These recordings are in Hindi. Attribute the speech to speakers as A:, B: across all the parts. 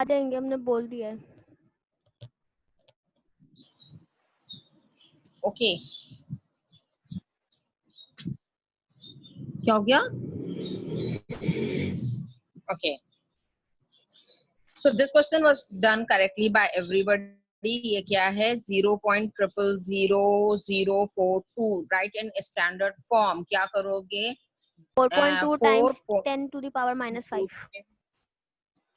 A: आ जाएंगे, हमने बोल दिया है।
B: ओके, क्या हो गया? Okay, so this question was done correctly by everybody. ये क्या है? 0.000042 राइट इन स्टैंडर्ड फॉर्म। क्या करोगे?
A: 4.2
B: 4
A: टाइम्स 10⁻⁵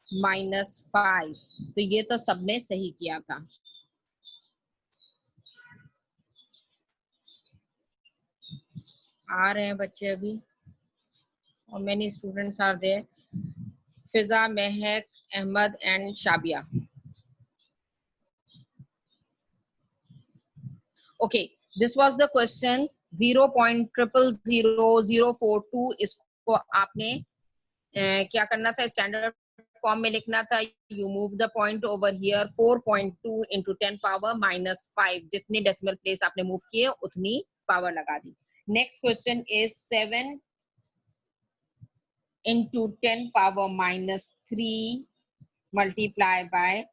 B: -5। तो ये तो सबने सही किया था। आ रहे हैं बच्चे अभी, और many students are there. Fiza, Mahak, Ahmad and Shabiya. Okay, this was the question 0.000042। इसको आपने क्या करना था? स्टैंडर्ड फॉर्म में लिखना था। You move the point over here. 4.2 into 10⁻⁵ जितनी डेसिमल प्लेस आपने मूव किए उतनी पावर लगा दी। Next question is 7 into 10⁻³ multiply by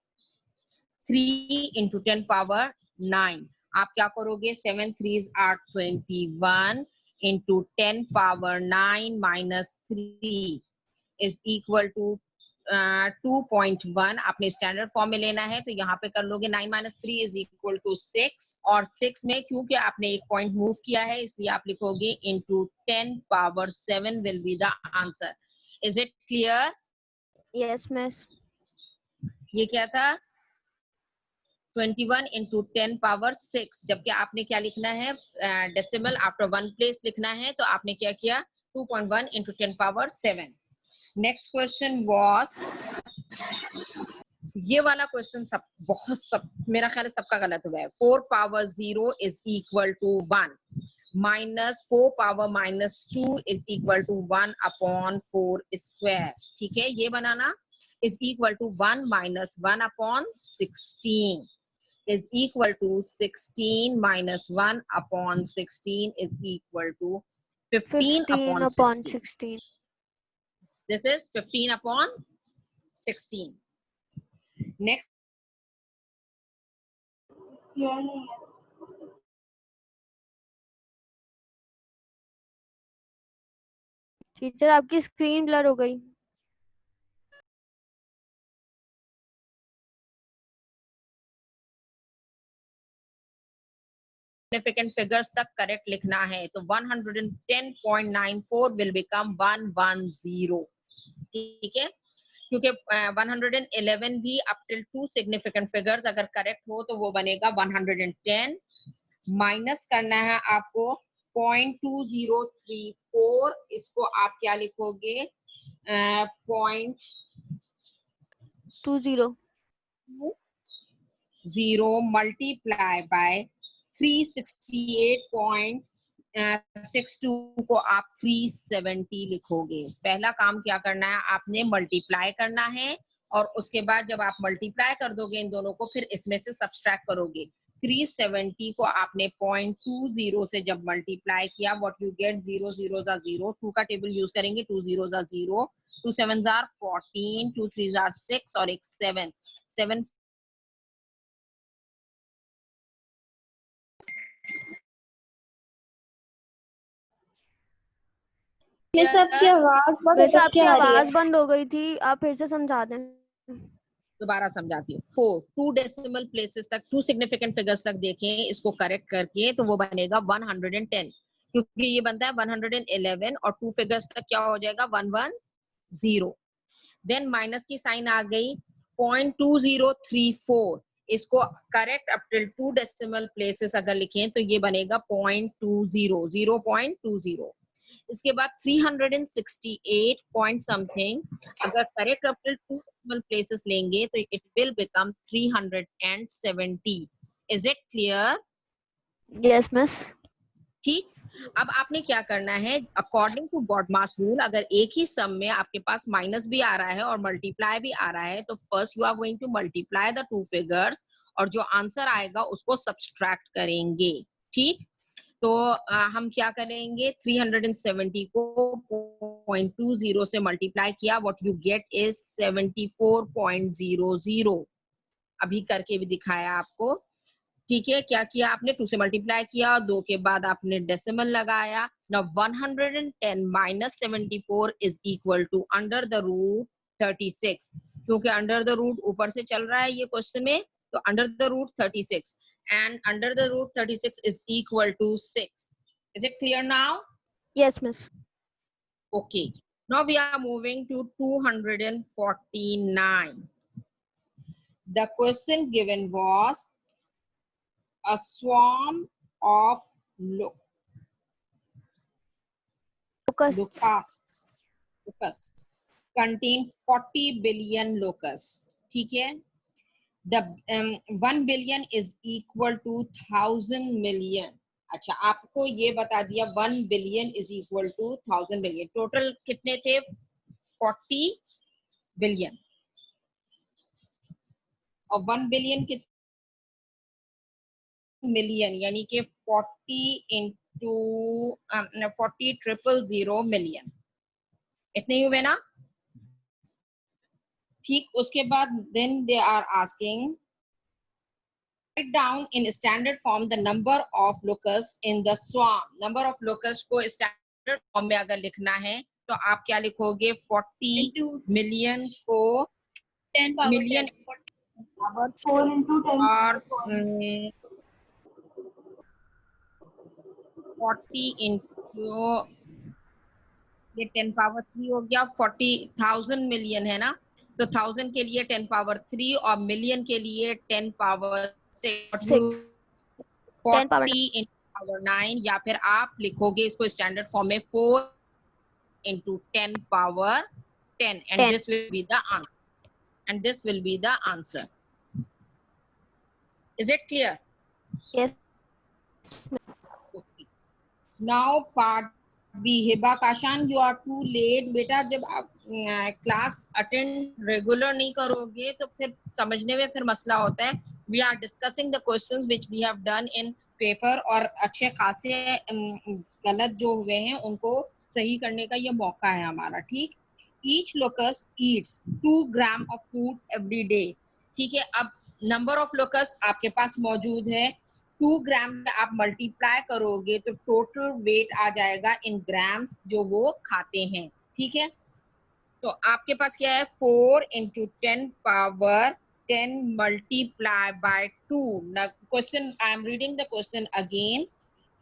B: 3 into 10⁻⁹। आप क्या करोगे? 7 3s are 21 into 10⁻⁹ - 3 is equal to 2.1। आपने स्टैंडर्ड फॉर्म में लेना है तो यहाँ पे कर लोगे 9 - 3 is equal to 6। और 6 में क्योंकि आपने एक पॉइंट मूव किया है इसलिए आप लिखोगे into 10⁻⁷ will be the answer। Is it clear?
A: Yes miss.
B: ये क्या था? 21 into 10⁻⁶। जबकि आपने क्या लिखना है? डेसिमल आफ्टर 1 प्लेस लिखना है, तो आपने क्या किया? 2.1 into 10⁻⁷। नेक्स्ट क्वेश्चन वाज, ये वाला क्वेश्चन सब मेरा ख्याल है सबका गलत हुआ है। 4⁻0 is equal to 1 minus 4⁻⁻2 is equal to 1/4 square। ठीक है, ये बनाना। is equal to 1 minus 1/16 is equal to 16 minus 1/16 is equal to 15/16.
A: 15/16।
B: This is 15/16. Next,
A: teacher आपकी स्क्रीन ब्लर हो गई।
B: significant figures तक करेक्ट लिखना है, तो 110.94 will become 110। ठीक है, क्योंकि 111 भी अप टिल 2 सिग्निफिकेंट फिगर्स अगर करेक्ट हो तो वो बनेगा 110। माइनस करना है आपको 0.2034। इसको आप क्या लिखोगे? 0.20 मल्टीप्लाई बाय 368.62 को आप 370 लिखोगे। पहला काम क्या करना है? आपने मल्टीप्लाई करना है, और उसके बाद जब आप मल्टीप्लाई कर दोगे इन दोनों को, फिर इसमें से सब्सट्रैक्ट करोगे। 370 को आपने 0.20 से जब मल्टीप्लाई किया, व्हाट यू गेट? 0 0 0, 2 का टेबल यूज करेंगे। 2 0 0, 2 7 14, 2 3 6 और एक 7 7।
A: आपकी आवाज बंद हो गई थी, आप फिर से समझा दें।
B: दोबारा समझाती हूँ। 4 2 डेसिमल प्लेसेस तक, 2 सिग्निफिकेंट फिगर्स तक देखें, इसको करेक्ट करके तो वो बनेगा 110, क्योंकि ये बनता है 111 और 2 फिगर्स तक क्या हो जाएगा? 110। देन माइनस की साइन आ गई। 0.2034 इसको correct up till 2 decimal places अगर लिखें तो ये बनेगा 0.20 0.20। इसके बाद 368 पॉइंट समथिंग अगर correct up till 2 decimal places लेंगे तो it will become 370। Is it clear?
A: Yes miss.
B: ठीक, अब आपने क्या करना है? अकॉर्डिंग टू बॉडमास रूल, अगर एक ही सम में आपके पास माइनस भी आ रहा है और मल्टीप्लाई भी आ रहा है, तो first you are going to multiply the two figures, और जो आंसर आएगा उसको सब्सट्रैक्ट करेंगे। ठीक, तो हम क्या करेंगे, 370 को 0.20 से मल्टीप्लाई किया, व्हाट यू गेट इज 74.00। अभी करके भी दिखाया आपको, ठीक है। क्या किया आपने, 2 से मल्टीप्लाई किया, 2 के बाद आपने डेसिमल लगाया। Now 110 minus 74 is equal to under the root 36, क्योंकि अंडर द रूट ऊपर से चल रहा है ये क्वेश्चन में, तो under the root 36 and under the root 36 is equal to 6. Is it clear now?
A: Yes, miss.
B: Okay. Now we are moving to 249. The question given was a swarm of locusts contain 40 billion locusts. ठीक है? The 1 billion is equal to 1000 million. अच्छा, आपको ये बता दिया 1 billion is equal to 1000 million. Total कितने थे, 40 बिलियन, और 1 बिलियन मिलियन, यानी कि 40 इंटू 40,000 मिलियन, इतने ही हुए ना। ठीक, उसके बाद then they are asking write down in standard form the number of locusts in the swarm. Number of locusts को standard form में अगर लिखना है तो आप क्या लिखोगे, 40 मिलियन को 10 मिलियन पावर 4 into 10 और 40 इंटू ये 10 पावर 3 हो गया, 40,000 मिलियन है ना, तो 1000 के लिए 10 पावर 3 और मिलियन के लिए 10 पावर 6, 40 इंटू पावर 9, या फिर आप लिखोगे इसको स्टैंडर्ड फॉर्म में 4 into 10 power 10 and this will be the answer. And this will be the answer. Is it clear?
A: Yes.
B: Okay. Now part B. Hiba Kashan, you are too late. बेटा जब आप क्लास अटेंड रेगुलर नहीं करोगे तो फिर समझने में फिर मसला होता है। We are discussing the questions which we have done in paper, और अच्छे खासे गलत जो हुए हैं उनको सही करने का ये मौका है हमारा, ठीक। Each locust eats 2 gram of food every day. ठीक है, अब नंबर ऑफ लोकस्ट आपके पास मौजूद है, 2 ग्राम में आप मल्टीप्लाई करोगे तो टोटल वेट आ जाएगा इन ग्राम जो वो खाते हैं, ठीक है। तो आपके पास क्या है, 4 into 10 power 10 multiply by 2। Question, I am reading the question again.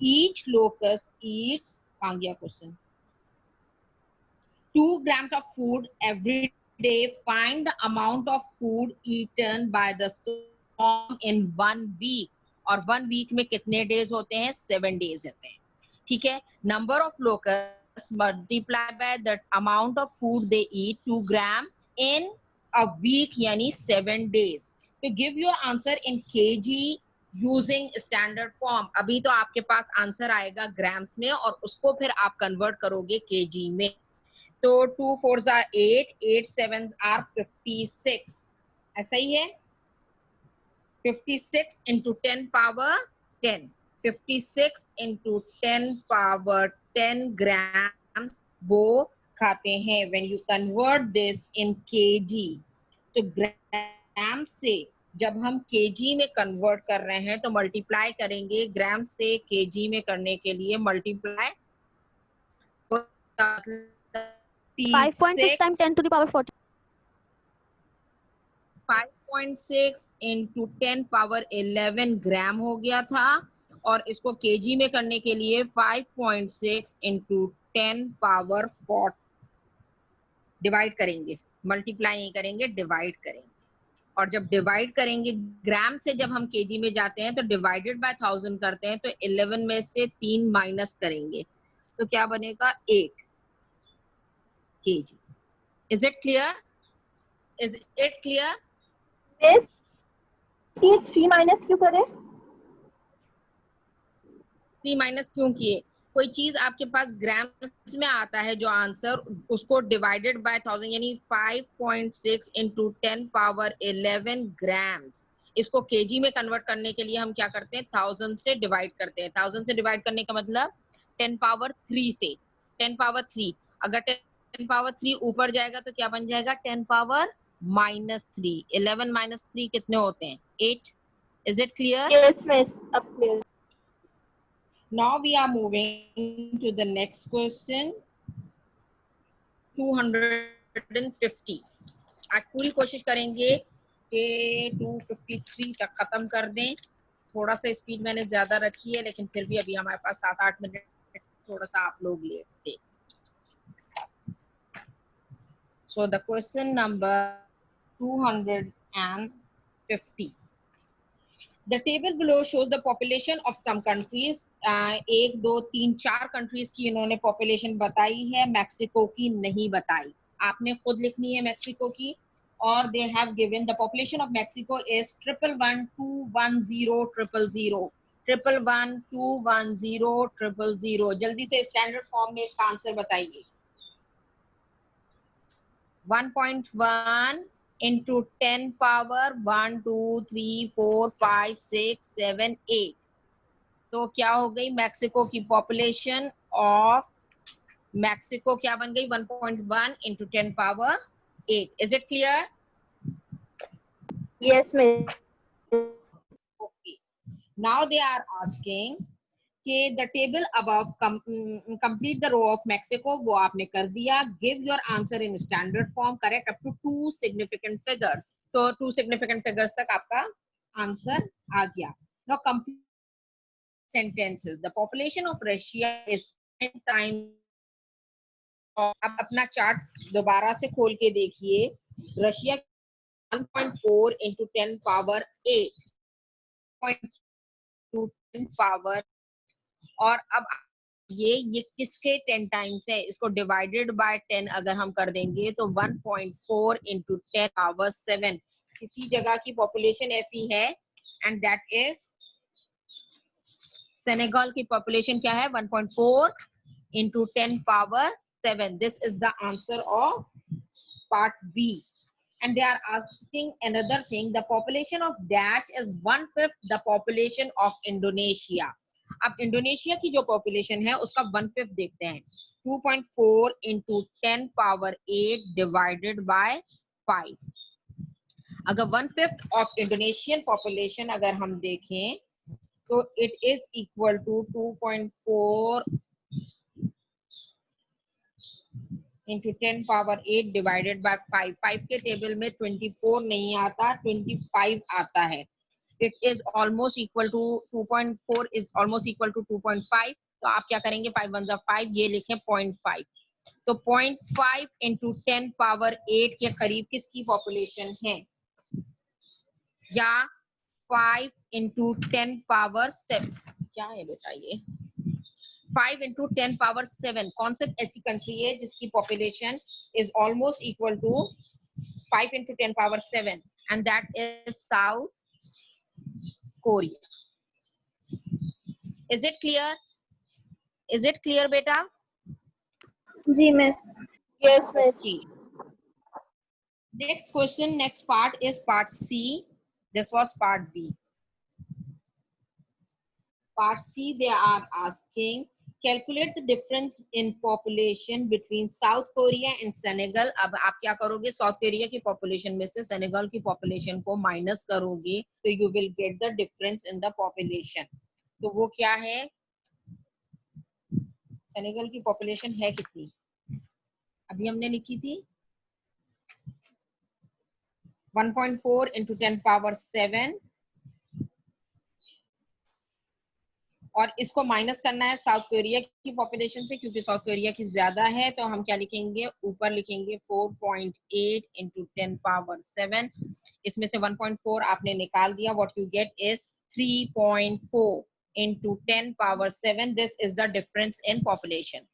B: Each locust eats, आ गया question, 2 grams of food every day. Find the amount of food eaten by the swarm in 1 week. और 1 week में कितने डेज होते हैं, 7 डेज होते हैं, ठीक है। Number of locust multiply by the amount of food they eat 2 gram in a week, यानी 7 डेज। तो give your answer in KG using standard form. अभी तो आपके पास आंसर आएगा ग्राम्स में और उसको फिर आप कन्वर्ट करोगे केजी में। तो 2 4s are 8, 8 7s are 56, ऐसा ही है। 56 into 10 power 10, 56 into 10 power 10 grams वो खाते हैं। when you convert this in kg, तो ग्राम से जब हम केजी में कन्वर्ट कर रहे हैं तो मल्टीप्लाई करेंगे, ग्राम से केजी में करने के लिए multiply
A: 5.6 times 10 to the power 40.
B: 5.6 into 10 power 11 ग्राम हो गया था, और इसको केजी में करने के लिए 5.6 into 10 पावर 40 डिवाइड करेंगे, मल्टीप्लाई नहीं करेंगे, डिवाइड करेंगे। और जब डिवाइड करेंगे ग्राम से, जब हम केजी में जाते हैं तो डिवाइडेड बाय 1000 करते हैं, तो 11 में से 3 माइनस करेंगे तो क्या बनेगा, 8 KG. Is it clear? Is it clear?
A: Yes. 3 minus क्यों करें?
B: 3 माइनस क्यों किए? कोई चीज आपके पास ग्राम्स में आता है जो आंसर, उसको डिवाइडेड बाय 1000, यानी 5.6 into 10 पावर 11 ग्राम्स इसको केजी में कन्वर्ट करने के लिए हम क्या करते हैं, 1000 से डिवाइड करते हैं। 1000 से डिवाइड करने का मतलब 10 पावर 3 से, 10 पावर 3। अगर 10 पावर 3 ऊपर जाएगा तो क्या बन जाएगा, 10 पावर -3। 11 -3 कितने होते हैं, 8। Is it clear?
A: Yes, miss. Up clear.
B: Now we are moving to the next question. 250। आज पूरी कोशिश करेंगे कि 253 तक खत्म कर दें। थोड़ा सा स्पीड मैंने ज्यादा रखी है, लेकिन फिर भी अभी हमारे पास 7-8 मिनट, थोड़ा सा आप लोग लेट थे। So the question number 250. The table below shows the population of some countries. 1, 2, 3, 4 countries की इन्होंने पॉपुलेशन बताई है, मैक्सिको की नहीं बताई। आपने खुद लिखनी है मैक्सिको की। और they have given the population of Mexico is 111,210,000, 111,210,000। जल्दी से स्टैंडर्ड फॉर्म में इसका आंसर बताइए। 1.1 into 10 power 1, 2, 3, 4, 5, 6, 7, 8। तो क्या हो गई मैक्सिको की पॉपुलेशन ऑफ मैक्सिको, क्या बन गई, 1.1 into 10 power 8। Is it clear?
A: Yes, miss.
B: Okay. Now they are asking कि the table above complete the row of Mexico, वो आपने कर दिया। Give your answer in standard form, correct up to 2 significant figures। तो 2 significant figures तक आपका आंसर आ गया। Now complete sentences। The population of Russia is 10 times। अब अपना चार्ट दोबारा से खोल के देखिए। रशिया 1.4 into 10 power 8, 10 power, और अब ये किसके 10 टाइम्स है, इसको डिवाइडेड बाय 10 अगर हम कर देंगे तो 1.4 into 10 power 7। किसी जगह की पॉपुलेशन ऐसी है, एंड दैट इज सेनेगल की पॉपुलेशन क्या है, 1.4 into 10 power 7। This is the answer of part B. And they are asking another thing, the population of dash is 1/5 the population of Indonesia। अब इंडोनेशिया की जो पॉपुलेशन है उसका 1/5 देखते हैं। 2.4 into 10 power 8 divided by 5। अगर 1/5 ऑफ इंडोनेशियन पॉपुलेशन अगर हम देखें तो it is equal to 2.4 into 10 power 8 divided by 5। 5 के टेबल में 24 नहीं आता, 25 आता है। It is almost equal to 2.4 is almost equal to 2.5। तो आप क्या करेंगे, 5 1 जा 5, ये लिखें 0.5। तो 0.5 into 10 power 8 के करीब किसकी पॉपुलेशन है, या 5 into 10 power 7, क्या है बेटा ये, 5 into 10 power 7 कौन सी ऐसी कंट्री है जिसकी population is almost equal to 5 into 10 power 7, and that is South Korea. Is it clear? Is it clear बेटा?
A: जी miss. Yes, miss.
B: Next question, next part is part C. This was part B. Part C, they are asking calculate the difference in population between South Korea and Senegal। अब आप क्या करोगे, साउथ कोरिया की पॉपुलेशन में से सेनेगल की पॉपुलेशन को माइनस करोगे तो you will get the difference in the population. तो वो क्या है, सेनेगल की पॉपुलेशन है कितनी, अभी हमने लिखी थी 1.4 into 10 power 7, और इसको माइनस करना है साउथ कोरिया की पॉपुलेशन से, क्योंकि साउथ कोरिया की ज्यादा है। तो हम क्या लिखेंगे, ऊपर लिखेंगे 4.8 into 10 power 7। इसमें से 1.4 आपने निकाल दिया, what you get is 3.4 into 10 power 7। This is the difference in population.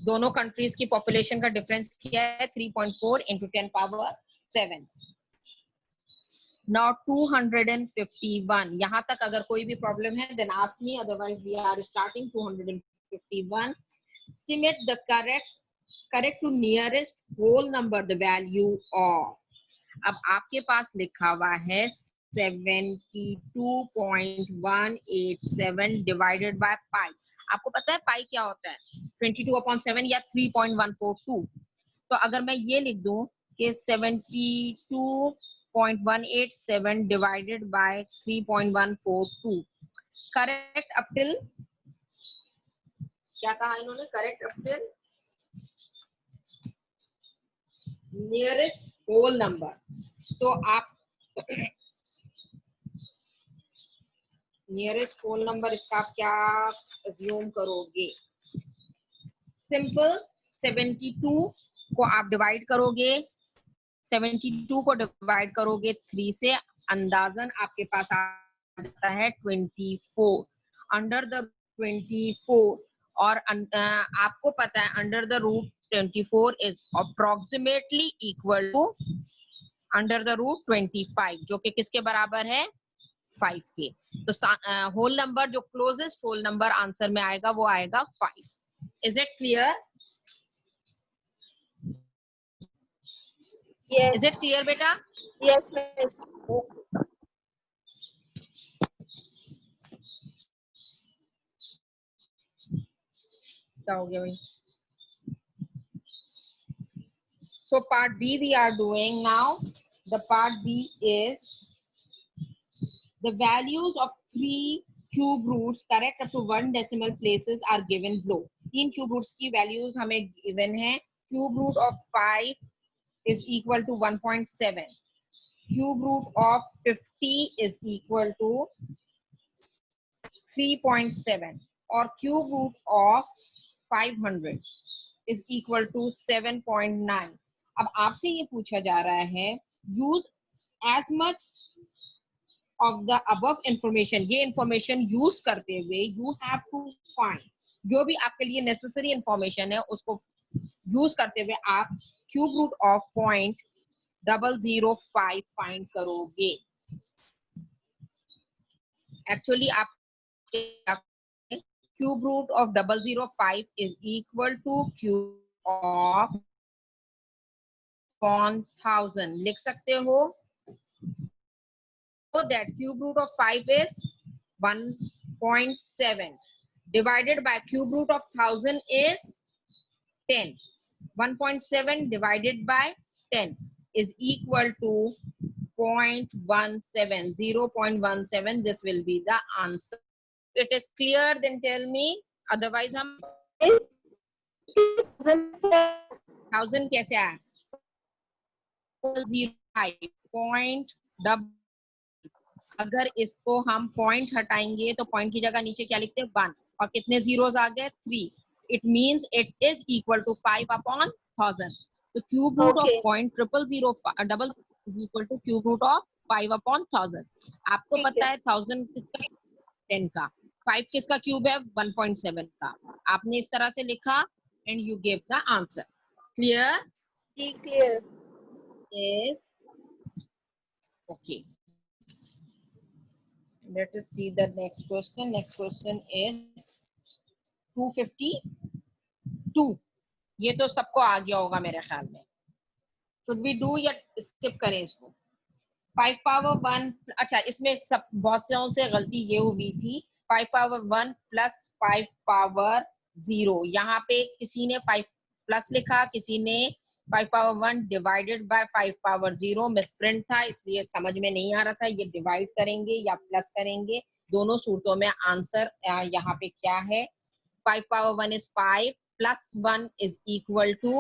B: दोनों कंट्रीज की पॉपुलेशन का डिफरेंस क्या है, 3.4 into 10 power 7। Now 251, यहाँ तक अगर कोई भी प्रॉब्लम है then ask me, otherwise we are starting 251। Estimate the correct to nearest whole number, the value of। अब आपके पास लिखा हुआ है 72.187 डिवाइडेड बाय पाई। आपको पता है पाई क्या होता है? 22/7 या 3.142। तो अगर मैं ये लिख दूं कि 72.187 divided by 3.142, correct up till, क्या कहा इन्होंने? Correct up till nearest whole number. तो आप नियरेस्ट होल नंबर इसका आप क्या अज्यूम करोगे? सिंपल, 72 को आप डिवाइड करोगे, 72 को डिवाइड करोगे 3 से, अंदाजन आपके पास आ जाता है 24 अंडर द 24। और आपको पता है under the root 24 is approximately equal to under the root 25, जो कि किसके बराबर है? 5 के। तो होल नंबर, जो क्लोजेस्ट होल नंबर आंसर में आएगा वो आएगा 5। Is it clear?
A: Yes.
B: Is it clear बेटा?
A: Yes, miss.
B: क्या हो गया भाई? So part B we are doing now. The part B is the values of 3 cube roots correct up to 1 decimal places are given below. 3 cube roots की values हमें given है. Cube root of 5 is equal to 1.7. Cube root of 50 is equal to 3.7 और cube root of 500 is equal to 7.9. अब आपसे ये पूछा जा रहा है, use as much of the above information, ये information use करते हुए you have to find, जो भी आपके लिए necessary information है उसको use करते हुए आप cube root of 0.005 find करोगे। Actually आप cube root of 0.005 is equal to cube of 1000 लिख सकते हो। So that cube root of 5 is 1.7 divided by cube root of 1000 is 10. 1.7 divided by 10 is equal to 0.17. 0.17. This will be the answer. It is clear, then tell me. Otherwise हम 1000 कैसे आया? 0.5 अगर इसको हम पॉइंट हटाएंगे तो पॉइंट की जगह नीचे क्या लिखते हैं? 1 और कितने जीरोस आ गए? 3. It means it is equal to 5/1000। तो cube root of 0.000 is equal to cube root of 5/1000। आपको पता है 1000 किसका? 10 का। 5 किसका क्यूब है? 1.7 का। आपने इस तरह से लिखा and you give the answer. Clear?
A: Clear.
B: Yes. Okay. Let us see the next question. Next question is 252. ये तो सबको आ गया होगा मेरे ख्याल में। Should we do या skip करें इसको? 5 power 1, अच्छा इसमें सब बहुत से गलती ये हुई थी। 5 power 1 plus 5 power 0, यहाँ पे किसी ने 5 प्लस लिखा, किसी ने 5 power 1 divided by 5 power 0 misprint था, इसलिए समझ में नहीं आ रहा था ये डिवाइड करेंगे या प्लस करेंगे। दोनों सूरतों में आंसर यहाँ पे क्या है? 5 power 1 is 5 plus 1 is equal to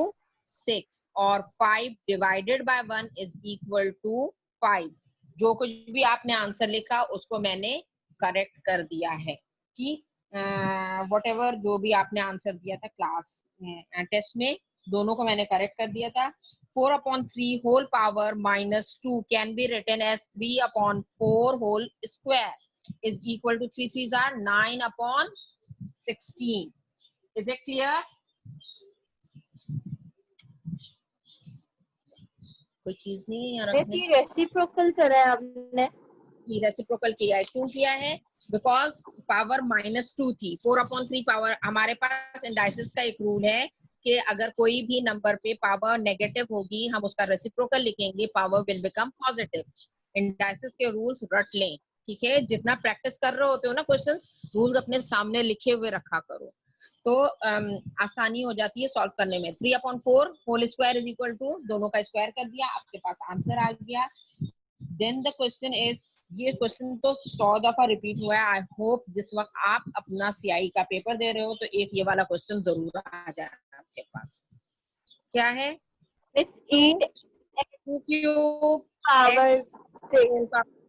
B: 6 और 5 divided by 1 is equal to 5। जो कुछ भी आपने आंसर लिखा उसको मैंने करेक्ट कर दिया है कि व्हाटएवर जो भी आपने आंसर दिया था क्लास टेस्ट में, दोनों को मैंने करेक्ट कर दिया था। 4/3 whole power -2 can be written as 3/4 whole square is equal to 3 3s are 9/16। Is it clear? कोई चीज नहीं है यार।
A: रेसिप्रोकल करा है हमने।
B: रेसिप्रोकल किया है। क्यों किया है? बिकॉज पावर -2 थी। 4/3 पावर, हमारे पास इंडाइसिस का एक रूल है कि अगर कोई भी नंबर पे पावर नेगेटिव होगी हम उसका रेसिप्रोकल लिखेंगे, power will become positive. Indices के रूल्स रट लें, ठीक है। जितना प्रैक्टिस कर रहे होते हो ना क्वेश्चंस, रूल्स अपने सामने लिखे हुए रखा करो, तो आसानी हो जाती है सॉल्व करने में। 3/4 whole square is equal to, दोनों का स्क्वायर कर दिया, आपके पास आंसर आ गया। देन द क्वेश्चन इज, ये क्वेश्चन तो 100 दफा रिपीट हुआ है। आई होप जिस वक्त आप अपना सीआई का पेपर दे रहे हो तो एक ये वाला क्वेश्चन जरूर आ जाए आपके पास। क्या है?
A: 8
B: 2 cube
A: power
B: x
A: 6.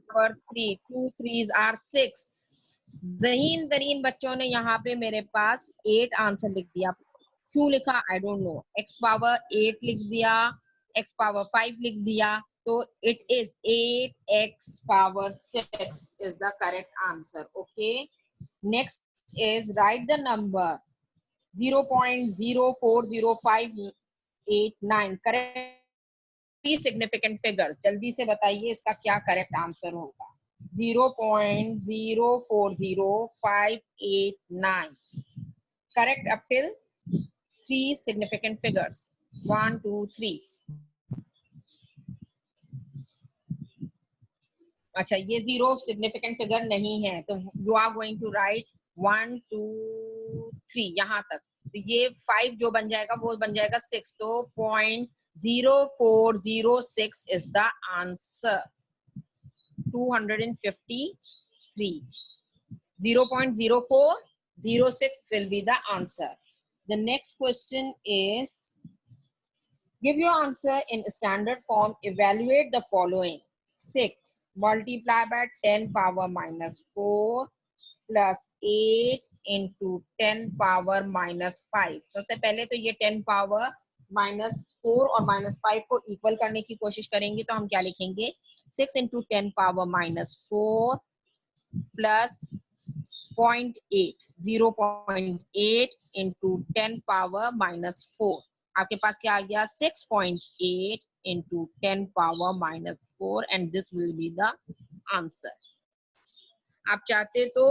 B: Power 3, 2 3s are 6। जहीन तरीन बच्चों ने यहाँ पे मेरे पास 8 आंसर लिख दिया। क्यों लिखा I don't know. x power 8 लिख दिया, x पावर 5 लिख दिया, तो it is 8x power 6 is the correct answer. Okay, next is write the number 0.040589 correct significant figures. जल्दी से बताइए इसका क्या करेक्ट आंसर होगा। 0.040589 correct up till 3 significant figures 1 2 3। अच्छा, ये 0 सिग्निफिकेंट फिगर नहीं है तो you are going to write 1 2 3 यहाँ तक। तो ये 5 जो बन जाएगा वो बन जाएगा 6, तो 0.0406 is the answer। 253। 0.0406 will be the answer। The next question is, give your answer in standard form. Evaluate the following. 6 multiplied by 10 power minus 4 plus 8 into 10 power minus 5। सबसे पहले तो ये 10 power minus 4 और minus 5 को इक्वल करने की कोशिश करेंगे, तो हम क्या लिखेंगे? 6 into 10 power minus 4 plus 0.8 0.8 into 10 power minus 4। आपके पास क्या आ गया? 6.8 into 10 power minus 4 and this will be the answer। आप चाहते तो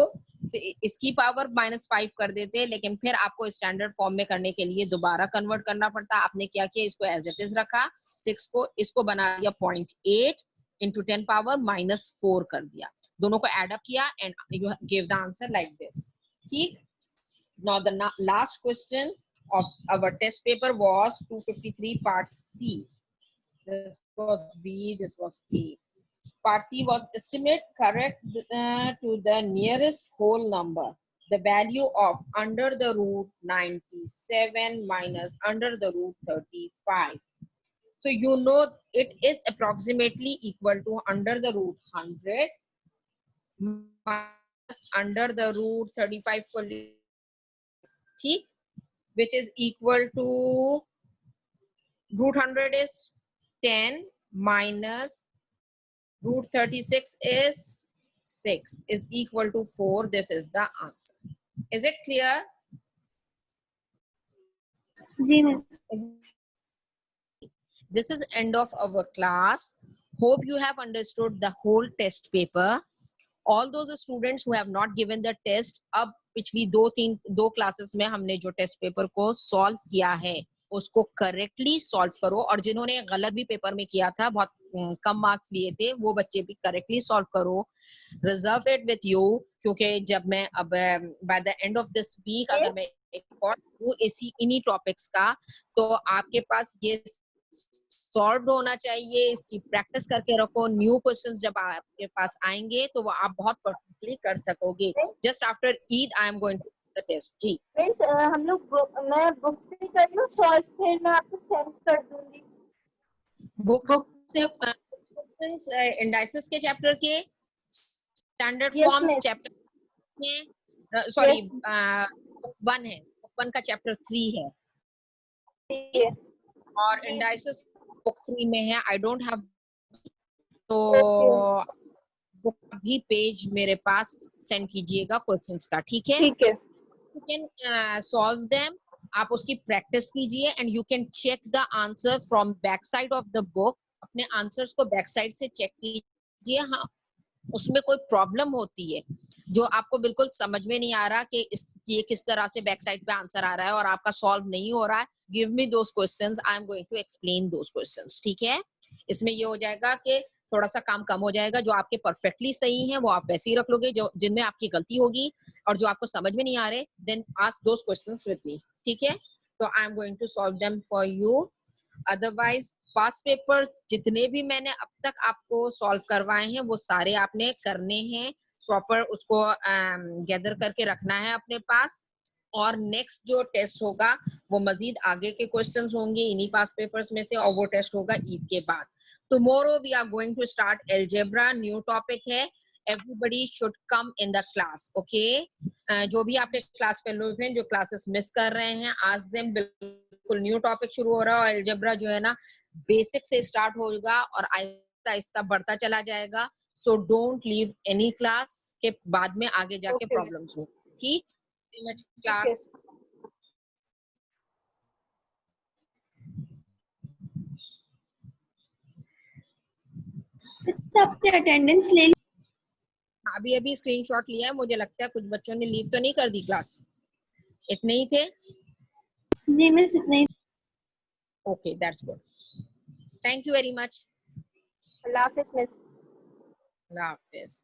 B: इसकी पावर -5 कर देते, लेकिन फिर आपको स्टैंडर्ड फॉर्म में करने के लिए दोबारा कन्वर्ट करना पड़ता। आपने क्या किया? इसको एज इट इज रखा, 6 को इसको बना दिया 0.8 into 10 power minus 4 कर दिया, दोनों को एड अप किया and you give the answer like this. ठीक। Now the last question of our test paper was 253 part C. This was B, this was A. Part C was estimate correct to the nearest whole number the value of under the root 97 minus under the root 35. So you know it is approximately equal to under the root 100 minus under the root 35 को, ठीक, which is equal to root 100 is 10 minus root 36 is 6 is equal to 4. This is the answer. Is it clear?
A: जी miss.
B: This is end of our class. Hope you have understood the whole test paper. All those students who have not given the test, अब पिछली दो क्लासेस में हमने जो टेस्ट पेपर को सॉल्व किया है उसको करेक्टली सॉल्व करो, और जिन्होंने गलत भी पेपर में किया था, बहुत कम मार्क्स लिए थे, वो बच्चे भी करेक्टली सॉल्व करो। रिजर्व इट विथ यू, क्योंकि जब मैं अब by the end of this week अगर मैं एक और इन्हीं टॉपिक्स का, तो आपके पास ये सॉल्व होना चाहिए। इसकी प्रैक्टिस करके रखो। न्यू क्वेश्चंस जब आपके पास आएंगे तो वो आप बहुत परफेक्टली कर सकोगे। Just after Eid I am going to the test. जी
A: हम लोग मैं बुक से कर लूं सॉल्व, फिर मैं आपको सेंड कर दूंगी।
B: बुक से क्वेश्चंस इंडाइसिस के चैप्टर के स्टैंडर्ड फॉर्म्स चैप्टर में, सॉरी बुक 1 है, बुक 1 का चैप्टर 3 है और इंडाइसिस बुक 3 में है। आई डोंट हैव, तो बुक भी पेज मेरे पास सेंड कीजिएगा क्वेश्चंस का, ठीक है?
A: ठीक है।
B: यू कैन सॉल्व देम, आप उसकी प्रैक्टिस कीजिए and you can check the answer from back side of the book. अपने आंसर्स को बैक साइड से चेक कीजिए। हाँ, उसमें कोई प्रॉब्लम होती है जो आपको बिल्कुल समझ में नहीं आ रहा कि ये किस तरह से बैक साइड पे आंसर आ रहा है और आपका सॉल्व नहीं हो रहा है, give me those questions, I am going to explain those questions. ठीक है, इसमें ये हो जाएगा कि थोड़ा सा काम कम हो जाएगा, जो आपके परफेक्टली सही है वो आप वैसे ही रख लोगे, जो जिनमें आपकी गलती होगी और जो आपको समझ में नहीं आ रहे, then ask those questions with me. ठीक है, तो I am going to solve them for you. Otherwise past paper जितने भी मैंने अब तक आपको सॉल्व करवाए हैं वो सारे आपने करने हैं, प्रॉपर उसको गैदर करके रखना है अपने पास। और नेक्स्ट जो टेस्ट होगा वो मजीद आगे के क्वेश्चंस होंगे इन्हीं पास्ट पेपर्स में से, और वो टेस्ट होगा ईद के बाद। Tomorrow we are going to start algebra, new topic है, everybody should come in the class. Okay, जो भी आपके क्लास पे लोग हैं जो क्लासेस मिस कर रहे हैं, आज देम बिल्कुल न्यू टॉपिक शुरू हो रहा है और अलजेब्रा जो है ना बेसिक से स्टार्ट होगा और आहिस्ता आहिस्ता बढ़ता चला जाएगा। So don't leave any class के बाद में आगे जाके प्रॉब्लम्स हो। ठीक, क्लास
C: सबने अटेंडेंस ले ली?
B: अभी अभी स्क्रीनशॉट लिया है, मुझे लगता है कुछ बच्चों ने लीव तो नहीं कर दी क्लास, इतने ही थे।
C: जी मिस इतने ही।
B: Okay, that's good, thank you very much.
A: अल्लाह हाफिज मिस।
B: अल्लाह हाफिज।